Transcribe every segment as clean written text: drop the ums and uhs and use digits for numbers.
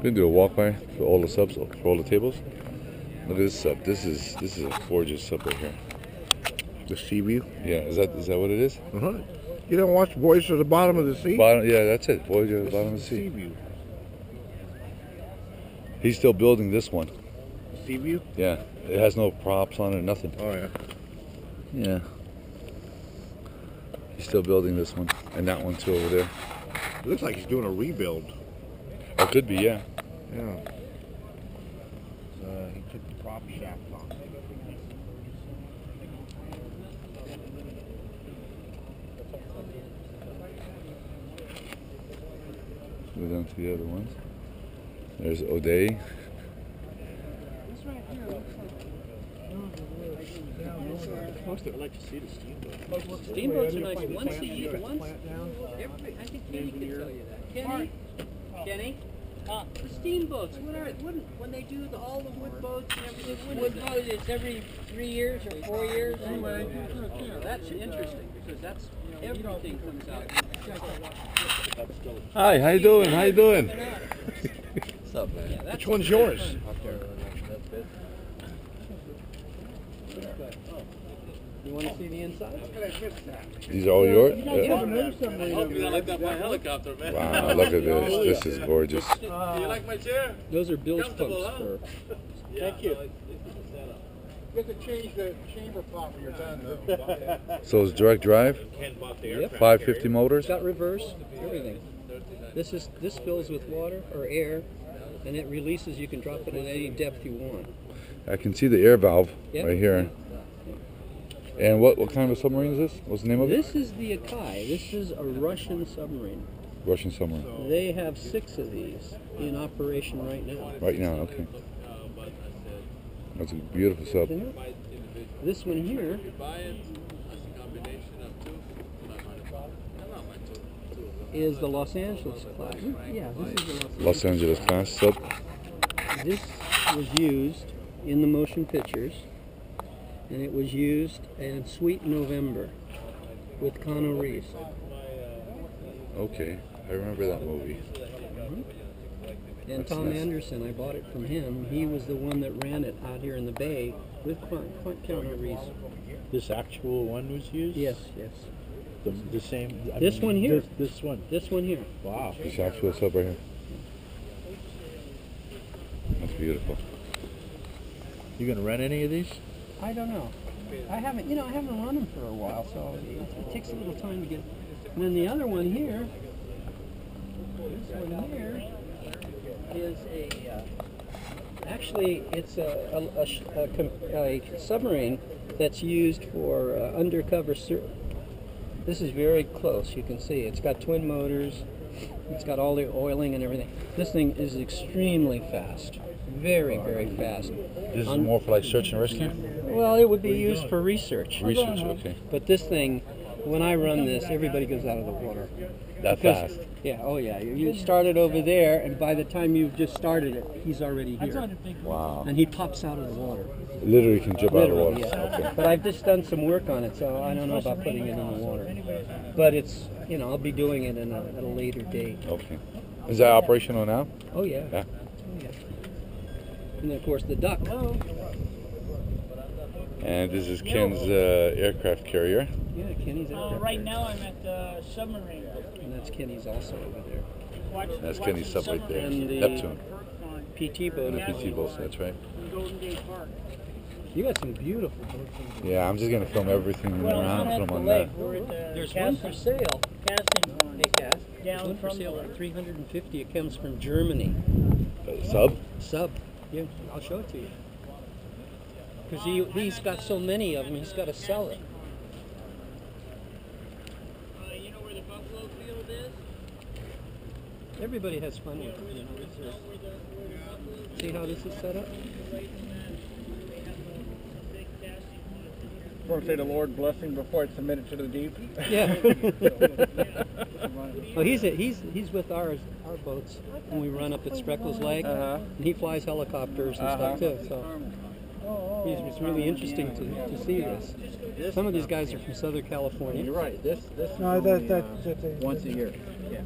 We can do a walk-by for all the subs, for all the tables. Look at this sub. This is a gorgeous sub right here. The sea view? Yeah, is that what it is? Uh-huh. You don't watch Boys to the Bottom of the Sea? Bottom, yeah, that's it. Voyager at the bottom of the sea. Sea view. He's still building this one. Sea view? Yeah, it has no props on it, nothing. Oh, yeah. Yeah. He's still building this one, and that one too over there. It looks like he's doing a rebuild. Oh, could be, yeah. Yeah. He took the prop shaft off. Go down to the other ones. There's O'Day. This right here looks like. I'd like to see the steamboat. Steamboats are nice. Once a year, I think Kenny can tell you that. Kenny? The steamboats, when they do all the wood boats and everything, wood boat, it's every 3 years or 4 years? Anyway, that's interesting, because that's, everything comes out. Hi, how you doing? How you doing? What's up, man? Yeah, Which one's yours? You want to see the inside? These are all yours? I hope you don't like that my helicopter, man. Wow, look at this. This is gorgeous. Do you like my chair? Those are Bill's Comfortable, posts huh? for. Thank you. It's a setup. You have to change the chamber pot when you're done, though. So it's direct drive, Can't bought the Yep. aircraft 550 motors. It's got reverse, everything. This fills with water or air, and it releases. You can drop it at any depth you want. I can see the air valve Yep. right here. And what kind of a submarine is this? What's the name of it? This is the Akai. This is a Russian submarine. Russian submarine. They have 6 of these in operation right now. Right now, okay. That's a beautiful sub. Isn't it? This one here is the Los Angeles class. Yeah, this is the Los Angeles class sub. This was used in the motion pictures, and it was used in Sweet November with Keanu Reeves. Okay, I remember that movie. And That's Tom nice. Anderson, I bought it from him. He was the one that ran it out here in the bay with Keanu Reeves. This actual one was used? Yes, yes. The same? This one here. This one? This one here. Wow. This actual sub right here. That's beautiful. You gonna rent any of these? I don't know. I haven't run them for a while, so it takes a little time to get. And then the other one here, this one here, is actually it's a submarine that's used for undercover. This is very close. You can see it's got twin motors. It's got all the oiling and everything. This thing is extremely fast. Very, very fast. This is more for like search and rescue? Well, it would be used for research. Research, okay. But this thing, when I run this, everybody goes out of the water. That Because- fast? Yeah, oh yeah. You start it over there, and by the time you've just started it, he's already here. Wow. And he pops out of the water. Literally can jump out of the water. Literally, yeah. Okay. But I've just done some work on it, so I don't know about putting it in the water. But it's, I'll be doing it at a later date. Okay. Is that operational now? Oh yeah. Yeah. Oh, yeah. And then, of course, the duck. And this is Ken's aircraft carrier. Yeah, Kenny's out there. Right now I'm at the submarine. And that's Kenny's also over there. That's Kenny's sub right there. And the- Neptune. PT boat. The PT boats, that's right. In Golden Gate Park. You got some beautiful boats. Yeah, I'm just going to film everything Well, around, it's put not them at the on lake. that. We're at the There's one for sale. casting pond. Hey, Cass. There's Down one for from sale the at $350. It comes from Germany. Sub? Sub. Yeah, I'll show it to you. Because he's got so many of them, he's got to sell it. You know where the Buffalo Field is? Everybody has fun with it. See how this is set up? First say the Lord blessing before I submit it to the deep. Yeah. Well, he's with our boats when we run up at Spreckles Lake, and he flies helicopters and stuff too. So it's really interesting to see this. Some of these guys are from Southern California. You're right. This No, once a year. Yeah.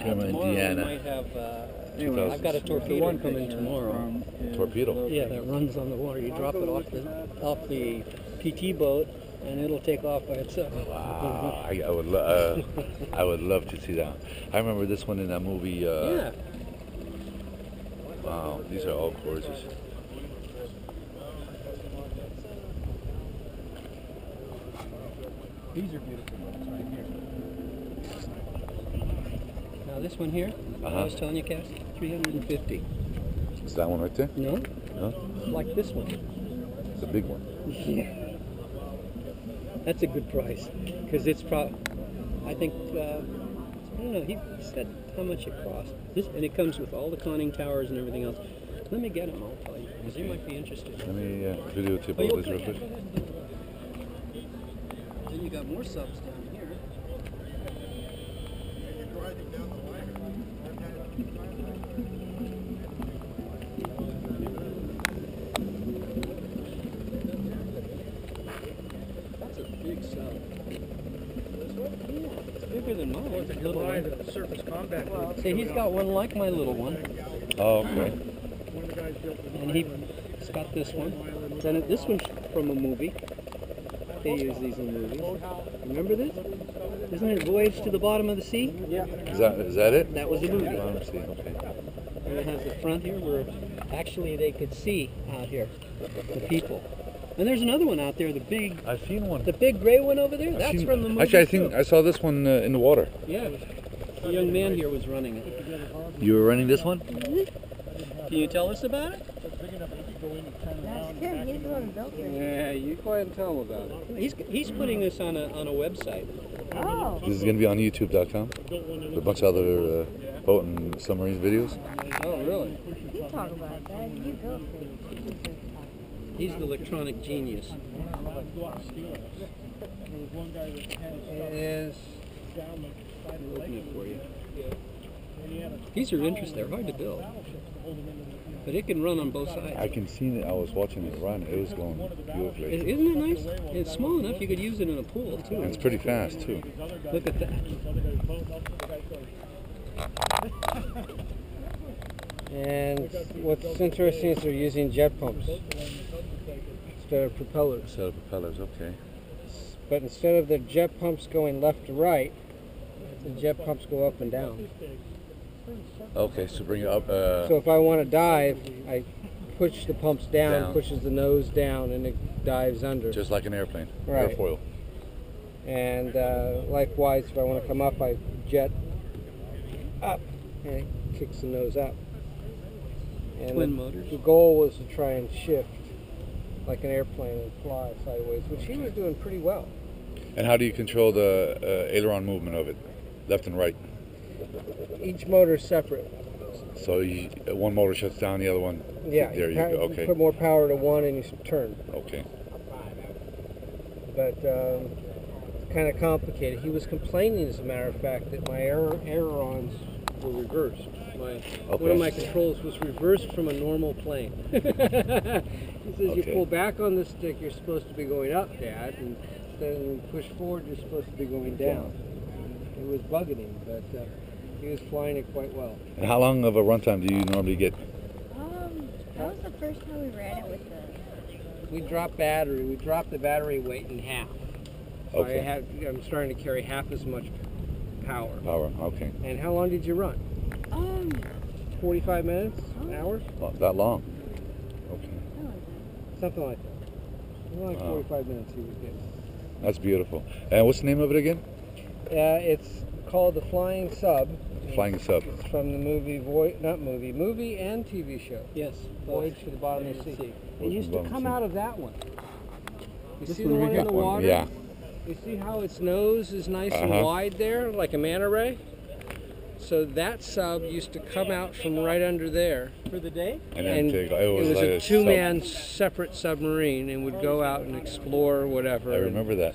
Come on, tomorrow we Deanna. might have. Anyway, I've got a torpedo coming tomorrow. Torpedo. Yeah, that runs on the water. You drop it off the PT boat, and it'll take off by itself. Wow, I would love to see that. I remember this one in that movie. Yeah. Wow, these are all gorgeous. These are beautiful ones right here. Now this one here, I was telling you, Cass, 350. Is that one right there? No, No, like this one. it's a big one. Yeah. That's a good price, because it's I think, I don't know, he said how much it cost. And it comes with all the conning towers and everything else. Let me get them, I'll tell you, because you might be interested. Let me videotape Oh, all you'll this real put- quick. Then you got more subs down here. That's a big sub. Yeah, it's bigger than mine. It's a little one. The surface combat group. See, he's got one like my little one, Oh, okay. One of the guys built the and he's got this one. Then this one's from a movie. They use these in movies. Remember this? Isn't it Voyage to the Bottom of the Sea? Yeah. Is that it? That was a movie. Bottom sea, okay. And it has the front here where actually they could see out here, the people. And there's another one out there, the big gray one over there. That's from the movie. Actually, I too. think I saw this one in the water. Yeah. The young man here was running it. You were running this one? Can you tell us about it? That's him. He's the one who built it. Yeah, you go ahead and tell him about it. He's putting this on a website. Oh. This is going to be on YouTube.com. With a bunch of other boat and submarine videos. Oh, really? You talk about that. You built it. He's the electronic genius. Yes. I'll open it for you. These are interesting. They're hard to build. But it can run on both sides. I can see it. I was watching it run. It was going beautifully. Isn't it nice? It's small enough you could use it in a pool, And too. it's pretty fast, too. Look at that. And what's interesting is they're using jet pumps instead of propellers. Set of propellers, okay. But instead of the jet pumps going left to right, the jet pumps go up and down. Okay, so bring it up. So if I want to dive, I push the pumps down, Down. pushes the nose down, and it dives under. Just like an airplane. Right. Airfoil. And likewise, if I want to come up, I jet up, and it kicks the nose up. And Twin motors. The goal was to try and shift like an airplane and fly sideways, which he was doing pretty well. And how do you control the aileron movement of it? Left and right. Each motor is separate. So one motor shuts down, the other one. Yeah, There you go. Okay. put more power to one and you turn. Okay. But kind of complicated. He was complaining, as a matter of fact, that my ailerons were reversed. One of my controls was reversed from a normal plane. He says, you Okay. pull back on the stick, you're supposed to be going up, Dad, and then when you push forward, you're supposed to be going down. It was bugging him, but he was flying it quite well. And how long of a runtime do you normally get? That was the first time we ran it with the... We dropped the battery weight in half. So Okay. I'm starting to carry half as much power. Power, okay. And how long did you run? 45 minutes? An hour? Not that long. Okay. Something like that. More like Wow. 45 minutes he was getting. That's beautiful. And what's the name of it again? It's called The Flying Sub. Flying Sub. It's from the movie, movie and TV show. Yes. Voyage to the Bottom of the Sea. It used to come out of that one. You see the one in the water? Yeah. You see how its nose is nice and Uh-huh. wide there, like a manta ray? So that sub used to come out from right under there. For the day? And then take, it was, like a two-man separate submarine and would go out and explore whatever. I remember that.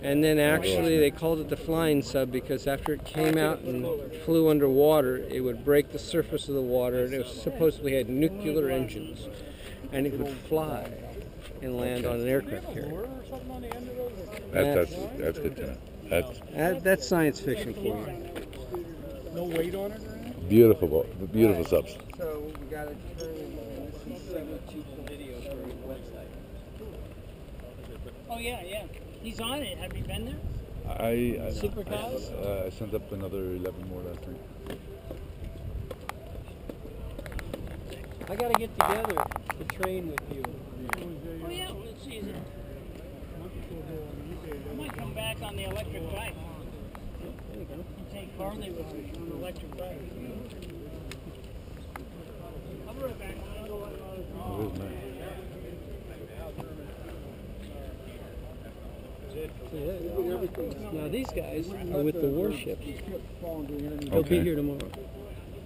And then actually they called it the flying sub because after it came out and flew underwater, it would break the surface of the water, and it was supposedly had nuclear engines, and it would fly and land on an aircraft carrier. That's good to know. That's science fiction for you. No weight on it or anything? Beautiful boat. Beautiful subs. So we gotta turn This is a video for his website. Oh yeah, yeah. He's on it. Have you been there? I Supercars? I sent up another 11 more last night. I gotta get together to train with you. Oh yeah, well, it's easy. I might come back on the electric bike. There you go. And take Harley with me on the electric bike. I'll be right back. It is nice. Now these guys are with the warships. They'll Okay. be here tomorrow.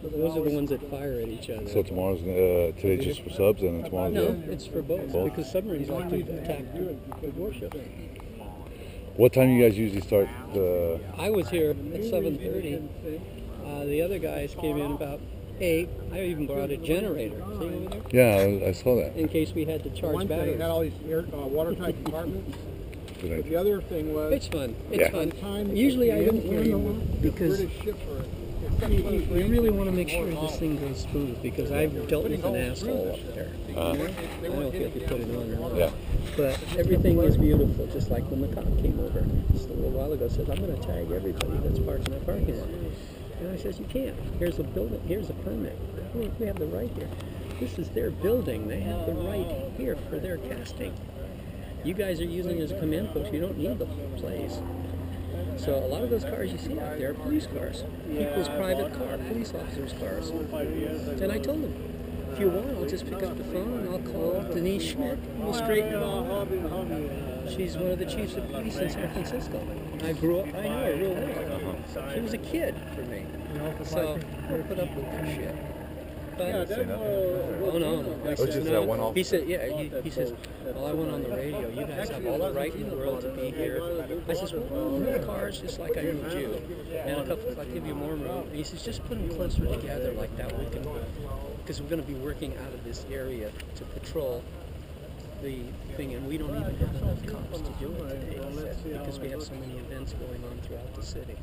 Those are the ones that fire at each other. So tomorrow's today's just for subs, and then tomorrow's No, it's for both, Both? because submarines like to attack the warships. What time do you guys usually start? I was here at 7:30. The other guys came in about 8. I even brought a generator. See over there? Yeah, I saw that. In case we had to charge One thing, batteries. it had all these watertight compartments. Good But idea. the other thing was, It's fun. It's Yeah. fun. time Usually I the don't end want came, to the because British ships were. you really want to make sure this thing goes smooth, because I've dealt with an asshole up there. I don't know if you have to put it on or not. Yeah. But everything is beautiful, just like when the cop came over just a little while ago, says, I'm going to tag everybody that's parked in that parking lot. And I says, you can't. Here's a building, here's a permit. We have the right here. This is their building. They have the right here for their casting. You guys are using it as a command post. You don't need the place. So a lot of those cars you see out there are police cars. People's private car, police officers' cars. And I told them, if you want, I'll just pick up the phone and I'll call Denise Schmidt. We'll straighten it all out. She's one of the chiefs of police in San Francisco. I grew up, I know her real well. She was a kid for me. So I put up with her shit. But, oh no. I said, just no. that one off? He said, yeah, he says, well, I went on the radio. You guys have all the right in the world to be here. I says, well, I'll move the cars just like I moved you. And a couple, I'll give you more room. And he says, just put them closer together like that. We can, because we're going to be working out of this area to patrol the thing, and we don't even have enough cops to do it today, he said, because we have so many events going on throughout the city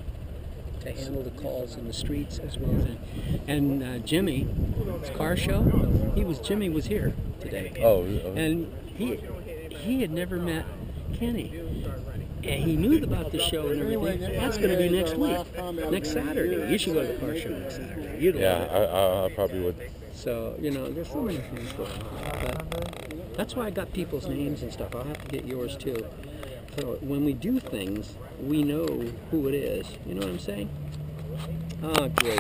to handle the calls in the streets as well as and Jimmy's car show. Jimmy was here today. Oh. And he had never met Kenny. And he knew about the show and everything. That's going to be next week, next Saturday. You should go to the car show next Saturday. You'd Yeah, love it. I probably would. So, you know, there's so many things going on. But that's why I got people's names and stuff. I'll have to get yours too. So when we do things, we know who it is. You know what I'm saying? Oh, great.